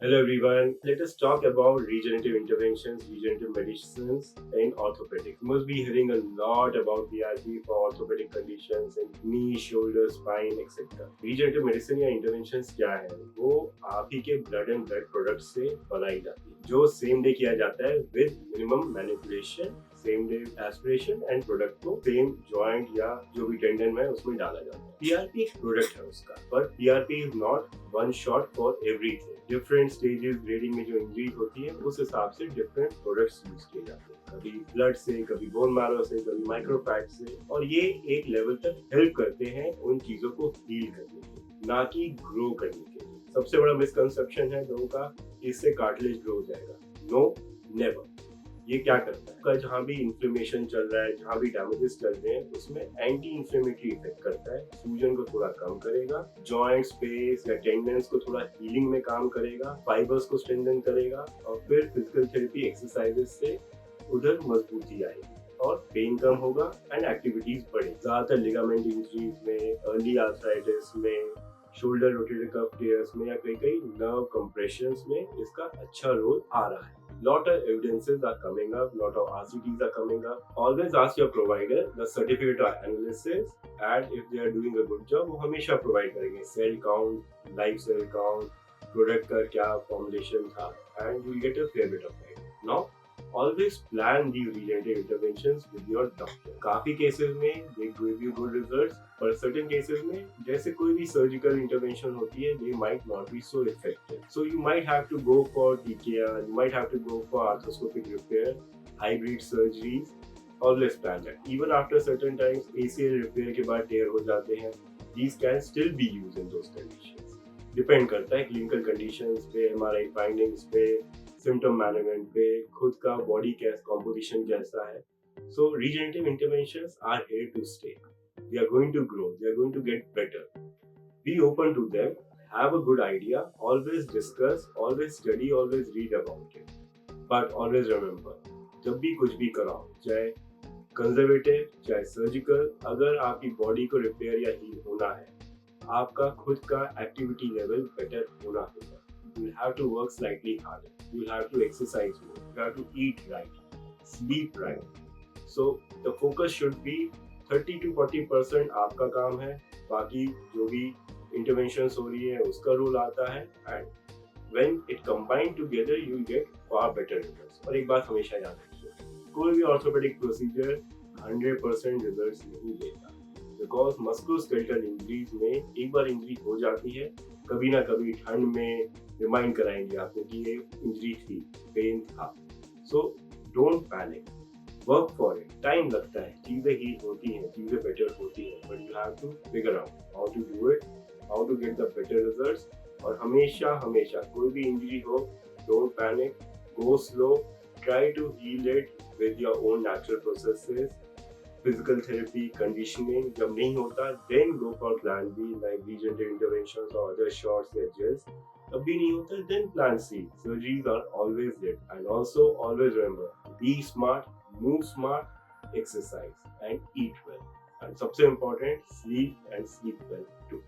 Hello everyone, let us talk about regenerative interventions, regenerative medicines in orthopedics. You must be hearing a lot about PRP for orthopedic conditions in knee, shoulder, spine, etc. Regenerative medicine या interventions क्या है? वो आप ही के blood and blood products से बनाई जाती है, जो same day किया जाता है with minimum manipulation, same day aspiration and product को सेम जॉइंट या जो भी टेंडन है उसमें डाला जाता है। पीआरपी एक प्रोडक्ट है उसका, पर PRP is not one shot for everything. Different stages grading में जो इंजरी होती है उस हिसाब से डिफरेंट प्रोडक्ट्स यूज किए जाते हैं, कभी ब्लड से, कभी बोन मैरो से, कभी माइक्रोफैट से, और ये एक लेवल तक हेल्प करते हैं उन चीजों को हील करने के, ना कि ग्रो करने के लिए। सबसे बड़ा मिसकंसेप्शन है लोगों का, इससे कार्टिलेज ग्रो हो जाएगा। No, never. ये क्या करता है, का जहाँ भी इन्फ्लेमेशन चल रहा है, जहाँ भी डैमेजेस चल रहे हैं, उसमें एंटी इन्फ्लेमेटरी इफेक्ट करता है, सूजन को थोड़ा कम करेगा, जॉइंट स्पेस या टेंडन्स को थोड़ा हीलिंग में काम करेगा, फाइबर्स को स्ट्रेंथन करेगा, और फिर फिजिकल थेरेपी एक्सरसाइजेस से उधर मजबूती आएगी और पेन कम होगा एंड एक्टिविटीज बढ़े। ज्यादातर लिगामेंट इंजरीज में, अर्ली आर्थराइटिस में, शोल्डर रोटेटर कफ टेयर्स में या कई कई नर्व कंप्रेशंस में इसका अच्छा रोल आ रहा है। Lot of evidences are coming up, lot of RCTs are coming up. Always ask your provider the certificate of analysis, and if they are doing a good job, वो हमेशा provide करेंगे cell count, live cell count, product का क्या formulation था, and you will get a fair bit of it. Now, always plan the regenerative interventions with your doctor. काफी cases में they give you good results, पर certain cases में जैसे कोई भी surgical intervention होती है, they might not be so effective. So you might have to go for TKR, you might have to go for arthroscopic repair, hybrid surgeries. Always plan that. Even after certain times, ACL repair के बाद tear हो जाते हैं. These can still be used in those conditions. Depend करता है clinical conditions पे, MRI findings पे, symptom management पे, खुद का बॉडी कॉम्पोजिशन कैसा है। So regenerative interventions are here to stay. They are going to grow, they are going to get better. Be open to them, have a good idea, always discuss, always study, always read about it, but always remember, जब भी कुछ भी कराओ, चाहे conservative चाहे surgical, अगर आपकी body को रिपेयर या हील होना है, आपका खुद का एक्टिविटी लेवल बेटर होना होगा। You will have to work slightly harder. You will have to exercise more. You have to eat right, sleep right. So the focus should be 30 to 40% आपका काम है, बाकी जो भी interventions हो रही है उसका रोल आता है, and when it combined together you will get far better results. और एक बात हमेशा याद रखिए, कोई भी ऑर्थोपेडिक प्रोसीजर 100% रिजल्ट नहीं देता, बिकॉज मस्कुलोस्केलेटल इंजरीज में एक बार इंजरी हो जाती है, कभी ना कभी ठंड में रिमाइंड कराएंगे आपको कि ये इंजरी थी, पेन था। So don't panic, work for it. Time लगता है, चीजें हील होती हैं, चीजें बेटर होती हैं, but you have to figure out how to do it, how to get the better results. और हमेशा हमेशा कोई भी इंजरी हो, don't panic, go slow, try to heal it with your own natural processes. Physical therapy, conditioning जब नहीं होता, then go for plan B like regenerative interventions or other shots या gels. तब भी नहीं होता, then plan C. Surgeries are always there. And also always remember, be smart, move smart, exercise and eat well. And सबसे important, sleep and sleep well too.